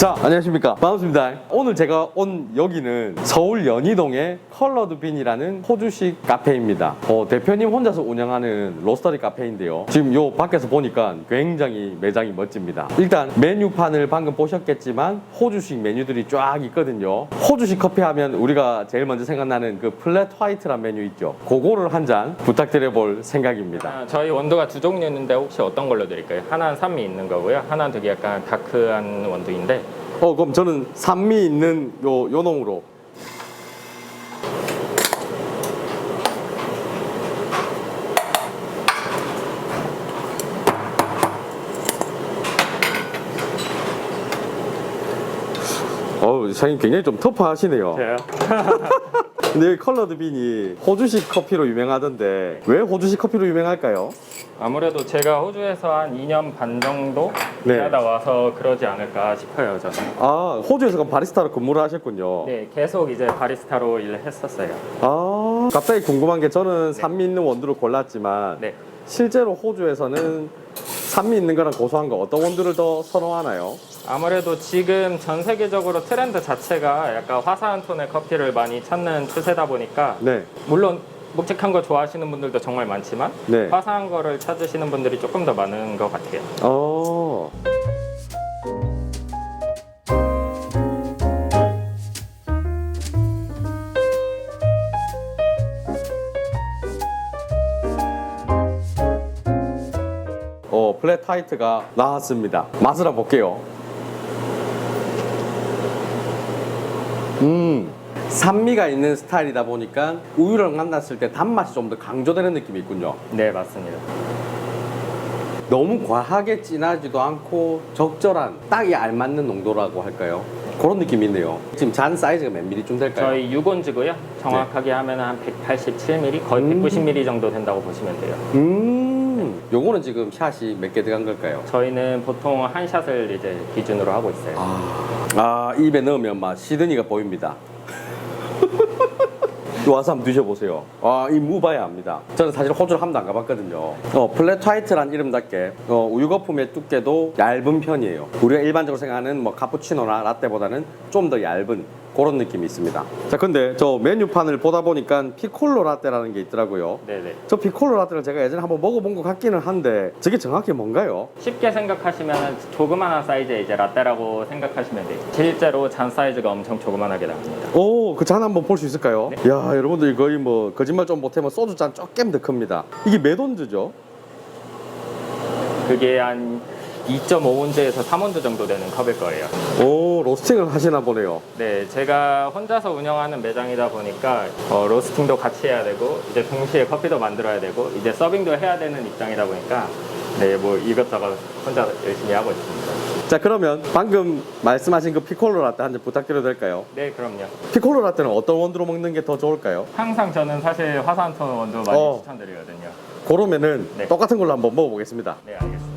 자, 안녕하십니까. 반갑습니다. 오늘 제가 온 여기는 서울 연희동의 컬러드빈이라는 호주식 카페입니다. 대표님 혼자서 운영하는 로스터리 카페인데요. 지금 요 밖에서 보니까 굉장히 매장이 멋집니다. 일단 메뉴판을 방금 보셨겠지만 호주식 메뉴들이 쫙 있거든요. 호주식 커피 하면 우리가 제일 먼저 생각나는 그 플랫 화이트란 메뉴 있죠. 그거를 한 잔 부탁드려 볼 생각입니다. 저희 원두가 두 종류 있는데 혹시 어떤 걸로 드릴까요? 하나는 산미 있는 거고요. 하나는 되게 약간 다크한 원두인데. 그럼 저는 산미 있는 요 놈으로. 사장님 굉장히 좀 터프하시네요. 저요? 근데 여기 컬러드빈이 호주식 커피로 유명하던데 왜 호주식 커피로 유명할까요? 아무래도 제가 호주에서 한 2년 반 정도 네. 일하다 와서 그러지 않을까 싶어요, 저는. 호주에서 그럼 바리스타로 근무를 하셨군요. 네, 계속 이제 바리스타로 일을 했었어요. 갑자기 궁금한 게 저는 산미 있는 원두를 골랐지만 네. 실제로 호주에서는 산미 있는 거랑 고소한 거 어떤 원두를 더 선호하나요? 아무래도 지금 전 세계적으로 트렌드 자체가 약간 화사한 톤의 커피를 많이 찾는 추세다 보니까 네. 물론 묵직한 거 좋아하시는 분들도 정말 많지만 네. 화사한 거를 찾으시는 분들이 조금 더 많은 것 같아요. 플랫 화이트가 나왔습니다. 맛을 한번 볼게요. 산미가 있는 스타일이다 보니까 우유랑 만났을 때 단맛이 좀 더 강조되는 느낌이 있군요. 네, 맞습니다. 너무 과하게 진하지도 않고 적절한 딱이 알맞는 농도라고 할까요? 그런 느낌이 있네요. 지금 잔 사이즈가 몇 mm쯤 될까요? 저희 6온즈고요. 정확하게 하면 한 187mm, 거의 190mm 정도 된다고 보시면 돼요. 요거는 지금 샷이 몇 개 들어간 걸까요? 저희는 보통 한 샷을 이제 기준으로 하고 있어요. 입에 넣으면 막 시드니가 보입니다. 와서 한번 드셔보세요. 이 무 봐야 합니다. 저는 사실 호주를 한 번도 안 가봤거든요. 플랫 화이트란 이름답게 우유 거품의 두께도 얇은 편이에요. 우리가 일반적으로 생각하는 뭐 카푸치노나 라떼보다는 좀 더 얇은 그런 느낌이 있습니다. 자, 근데 저 메뉴판을 보다 보니까 피콜로 라떼라는 게 있더라고요. 네네. 저 피콜로 라떼를 제가 예전에 한번 먹어본 것 같기는 한데 저게 정확히 뭔가요? 쉽게 생각하시면 조그만한 사이즈의 이제 라떼라고 생각하시면 돼요. 실제로 잔 사이즈가 엄청 조그만하게 나옵니다. 그 잔 한번 볼 수 있을까요? 네. 야, 여러분들 거의 뭐 거짓말 좀 못하면 소주 잔 조금 더 큽니다. 이게 몇 온즈죠? 그게 한 2.5온즈에서 3온즈 정도 되는 컵일 거예요. 로스팅을 하시나 보네요. 네, 제가 혼자서 운영하는 매장이다 보니까 로스팅도 같이 해야 되고 이제 동시에 커피도 만들어야 되고 이제 서빙도 해야 되는 입장이다 보니까 네, 뭐 이것저것 혼자 열심히 하고 있습니다. 자, 그러면 방금 말씀하신 그 피콜로 라떼 한 잔 부탁드려도 될까요? 네, 그럼요. 피콜로 라떼는 어떤 원두로 먹는 게 더 좋을까요? 항상 저는 사실 화산 톤 원두 많이 추천드리거든요. 그러면은 네. 똑같은 걸로 한번 먹어보겠습니다. 네, 알겠습니다.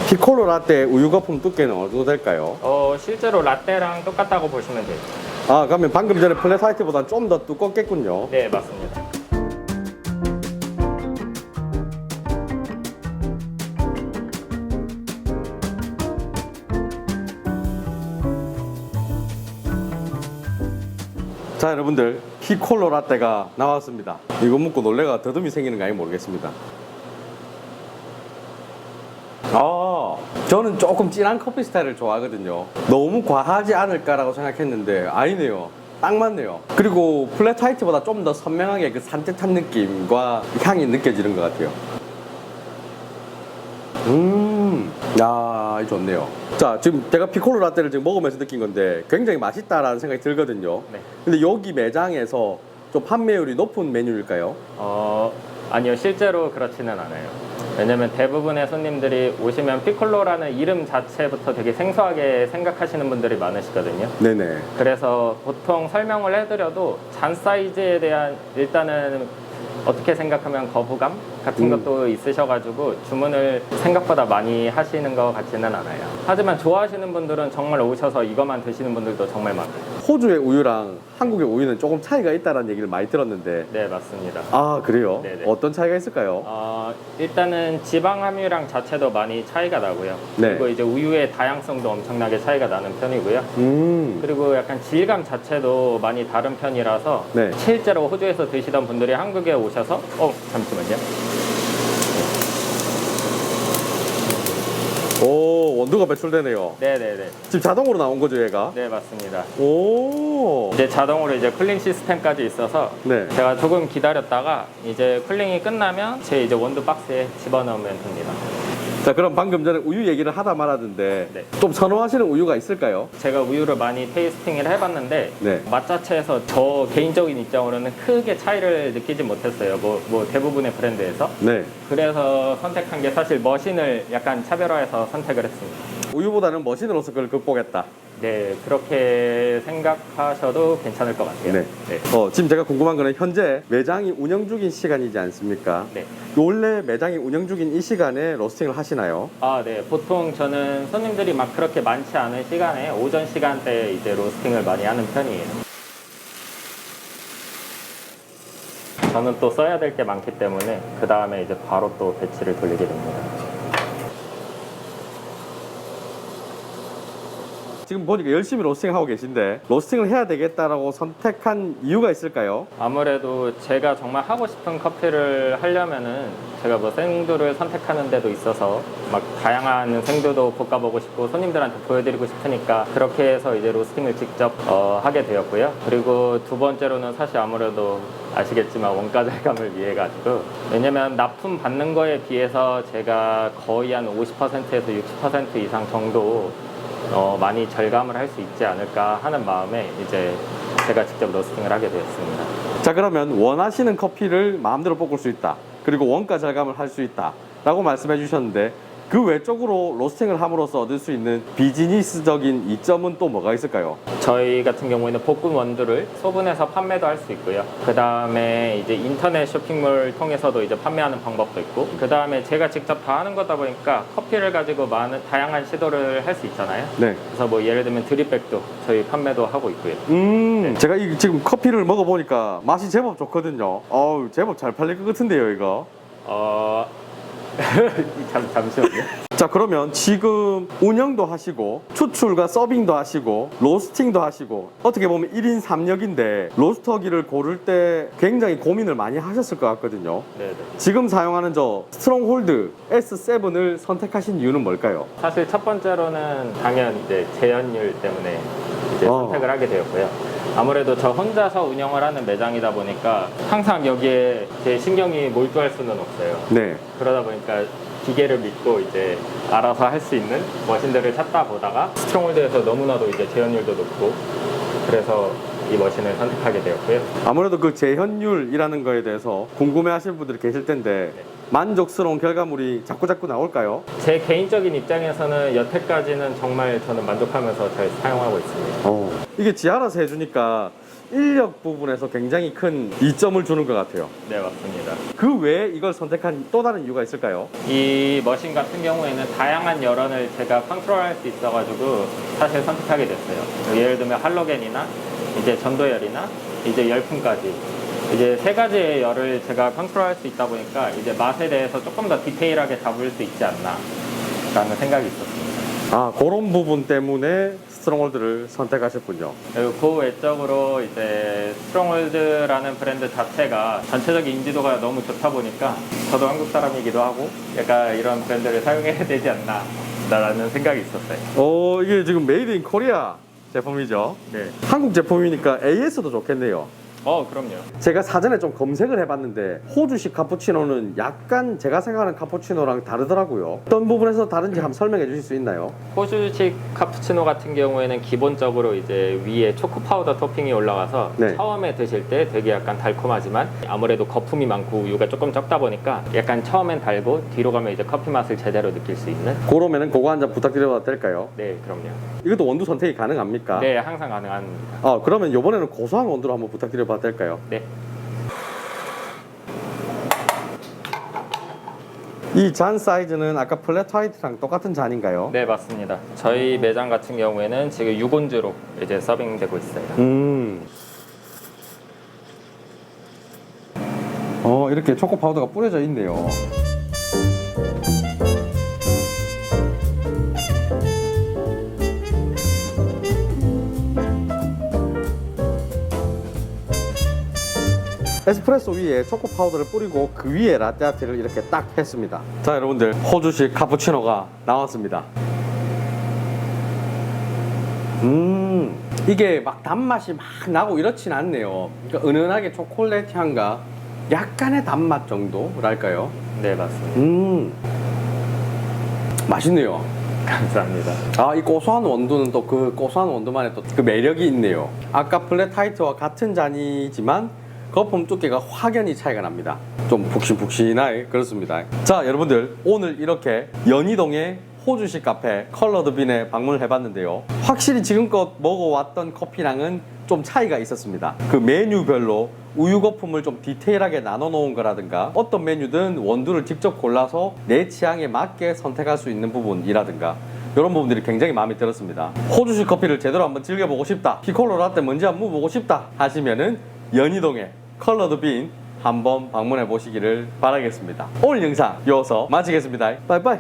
피콜로 라떼 우유 거품 두께는 어느 정도 될까요? 실제로 라떼랑 똑같다고 보시면 돼요. 그러면 방금 전에 플랫 화이트보다 좀 더 두껍겠군요. 네, 맞습니다. 자, 여러분들 피콜로 라떼가 나왔습니다. 이거 먹고 놀래가 더듬이 생기는 거 아닌지 모르겠습니다. 저는 조금 진한 커피 스타일을 좋아하거든요. 너무 과하지 않을까라고 생각했는데 아니네요. 딱 맞네요. 그리고 플랫 화이트보다 좀 더 선명하게 그 산뜻한 느낌과 향이 느껴지는 것 같아요. 이거 좋네요. 자, 지금 제가 피콜로 라떼를 지금 먹으면서 느낀 건데 굉장히 맛있다라는 생각이 들거든요. 네. 근데 여기 매장에서 좀 판매율이 높은 메뉴일까요? 아니요, 실제로 그렇지는 않아요. 왜냐면 대부분의 손님들이 오시면 피콜로라는 이름 자체부터 되게 생소하게 생각하시는 분들이 많으시거든요. 네네. 그래서 보통 설명을 해드려도 잔 사이즈에 대한 일단은 어떻게 생각하면 거부감? 같은 것도 있으셔가지고 주문을 생각보다 많이 하시는 것 같지는 않아요. 하지만 좋아하시는 분들은 정말 오셔서 이것만 드시는 분들도 정말 많아요. 호주의 우유랑 한국의 우유는 조금 차이가 있다는 얘기를 많이 들었는데. 네, 맞습니다. 아, 그래요? 네네. 어떤 차이가 있을까요? 일단은 지방 함유량 자체도 많이 차이가 나고요. 네. 그리고 이제 우유의 다양성도 엄청나게 차이가 나는 편이고요. 그리고 약간 질감 자체도 많이 다른 편이라서 네. 실제로 호주에서 드시던 분들이 한국에 오셔서 잠시만요. 오, 원두가 배출되네요. 네네네. 지금 자동으로 나온 거죠, 얘가? 네, 맞습니다. 오. 이제 자동으로 이제 쿨링 시스템까지 있어서 네. 제가 조금 기다렸다가 이제 쿨링이 끝나면 제 이제 원두 박스에 집어넣으면 됩니다. 자, 그럼 방금 전에 우유 얘기를 하다 말았는데 네. 좀 선호하시는 우유가 있을까요? 제가 우유를 많이 테이스팅을 해봤는데 네. 맛 자체에서 저 개인적인 입장으로는 크게 차이를 느끼지 못했어요. 뭐 대부분의 브랜드에서. 네. 그래서 선택한 게 사실 머신을 약간 차별화해서 선택을 했습니다. 우유보다는 머신으로서 그걸 극복했다. 네, 그렇게 생각하셔도 괜찮을 것 같아요. 네. 네. 지금 제가 궁금한 거는 현재 매장이 운영 중인 시간이지 않습니까? 네. 원래 매장이 운영 중인 이 시간에 로스팅을 하시나요? 네. 보통 저는 손님들이 막 그렇게 많지 않은 시간에 오전 시간대에 이제 로스팅을 많이 하는 편이에요. 저는 또 써야 될 게 많기 때문에 그 다음에 이제 바로 또 배치를 돌리게 됩니다. 지금 보니까 열심히 로스팅하고 계신데 로스팅을 해야 되겠다라고 선택한 이유가 있을까요? 아무래도 제가 정말 하고 싶은 커피를 하려면은 제가 뭐 생두를 선택하는 데도 있어서 막 다양한 생두도 볶아보고 싶고 손님들한테 보여드리고 싶으니까 그렇게 해서 이제 로스팅을 직접 하게 되었고요. 그리고 두 번째로는 사실 아무래도 아시겠지만 원가 절감을 위해 가지고, 왜냐면 납품 받는 거에 비해서 제가 거의 한 50%에서 60% 이상 정도 많이 절감을 할 수 있지 않을까 하는 마음에 이제 제가 직접 로스팅을 하게 되었습니다. 자, 그러면 원하시는 커피를 마음대로 볶을 수 있다. 그리고 원가 절감을 할 수 있다. 라고 말씀해 주셨는데 그 외적으로 로스팅을 함으로써 얻을 수 있는 비즈니스적인 이점은 또 뭐가 있을까요? 저희 같은 경우에는 볶은 원두를 소분해서 판매도 할 수 있고요. 그 다음에 이제 인터넷 쇼핑몰 통해서도 이제 판매하는 방법도 있고, 그 다음에 제가 직접 다 하는 거다 보니까 커피를 가지고 많은 다양한 시도를 할 수 있잖아요. 네. 그래서 뭐 예를 들면 드립백도 저희 판매도 하고 있고요. 제가 지금 커피를 먹어보니까 맛이 제법 좋거든요. 제법 잘 팔릴 것 같은데요, 이거. 잠시만요. 자, 그러면 지금 운영도 하시고 추출과 서빙도 하시고 로스팅도 하시고 어떻게 보면 1인 3역인데 로스터기를 고를 때 굉장히 고민을 많이 하셨을 것 같거든요. 네네. 지금 사용하는 저 스트롱홀드 S7을 선택하신 이유는 뭘까요? 사실 첫 번째로는 당연 이제 재현율 때문에 이제 선택을 하게 되었고요. 아무래도 저 혼자서 운영을 하는 매장이다 보니까 항상 여기에 제 신경이 몰두할 수는 없어요. 네. 그러다 보니까 기계를 믿고 이제 알아서 할 수 있는 머신들을 찾다 보다가 스트롱홀드에서 너무나도 이제 재현율도 높고, 그래서 이 머신을 선택하게 되었고요. 아무래도 그 재현율이라는 거에 대해서 궁금해 하시는 분들이 계실 텐데 만족스러운 결과물이 자꾸자꾸 나올까요? 제 개인적인 입장에서는 여태까지는 정말 저는 만족하면서 잘 사용하고 있습니다. 이게 지알아서 해주니까 인력 부분에서 굉장히 큰 이점을 주는 것 같아요. 네, 맞습니다. 그 외에 이걸 선택한 또 다른 이유가 있을까요? 이 머신 같은 경우에는 다양한 열원을 제가 컨트롤할 수 있어가지고 사실 선택하게 됐어요. 예를 들면 할로겐이나 이제 전도열이나 이제 열풍까지 이제 세 가지의 열을 제가 컨트롤할 수 있다 보니까 이제 맛에 대해서 조금 더 디테일하게 잡을 수 있지 않나 라는 생각이 있었습니다. 그런 부분 때문에 스트롱홀드를 선택하셨군요. 그리고 그 외적으로 이제 스트롱홀드라는 브랜드 자체가 전체적인 인지도가 너무 좋다 보니까 저도 한국 사람이기도 하고 약간 이런 브랜드를 사용해야 되지 않나 라는 생각이 있었어요. 이게 지금 메이드 인 코리아 제품이죠. 네. 한국 제품이니까 AS도 좋겠네요. 그럼요. 제가 사전에 좀 검색을 해봤는데 호주식 카푸치노는 약간 제가 생각하는 카푸치노랑 다르더라고요. 어떤 부분에서 다른지 한번 설명해 주실 수 있나요? 호주식 카푸치노 같은 경우에는 기본적으로 이제 위에 초코 파우더 토핑이 올라가서 네. 처음에 드실 때 되게 약간 달콤하지만 아무래도 거품이 많고 우유가 조금 적다 보니까 약간 처음엔 달고 뒤로 가면 이제 커피 맛을 제대로 느낄 수 있는. 그러면은 그거 한 잔 부탁드려도 될까요? 네, 그럼요. 이것도 원두 선택이 가능합니까? 네, 항상 가능합니다. 그러면 이번에는 고소한 원두로 한번 부탁드려봐도 될까요? 네. 이 잔 사이즈는 아까 플랫 화이트랑 똑같은 잔인가요? 네, 맞습니다. 저희 매장 같은 경우에는 지금 6온즈로 이제 서빙되고 있어요. 이렇게 초코 파우더가 뿌려져 있네요. 에스프레소 위에 초코 파우더를 뿌리고 그 위에 라떼 아트를 이렇게 딱 했습니다. 자, 여러분들, 호주식 카푸치노가 나왔습니다. 이게 막 단맛이 막 나고 이렇진 않네요. 그러니까 은은하게 초콜릿 향과 약간의 단맛 정도랄까요? 네, 맞습니다. 맛있네요. 감사합니다. 아, 이 고소한 원두는 또 그 고소한 원두만의 또 그 매력이 있네요. 아까 플랫 화이트와 같은 잔이지만 거품 두께가 확연히 차이가 납니다. 좀 푹신푹신하게 그렇습니다. 자, 여러분들, 오늘 이렇게 연희동의 호주식 카페 컬러드 빈에 방문을 해봤는데요. 확실히 지금껏 먹어왔던 커피랑은 좀 차이가 있었습니다. 그 메뉴별로 우유 거품을 좀 디테일하게 나눠 놓은 거라든가, 어떤 메뉴든 원두를 직접 골라서 내 취향에 맞게 선택할 수 있는 부분이라든가, 이런 부분들이 굉장히 마음에 들었습니다. 호주식 커피를 제대로 한번 즐겨보고 싶다, 피콜로 라떼 뭔지 한번 먹어보고 싶다 하시면은 연희동의 컬러드 빈 한번 방문해 보시기를 바라겠습니다. 오늘 영상 이어서 마치겠습니다. 빠이빠이.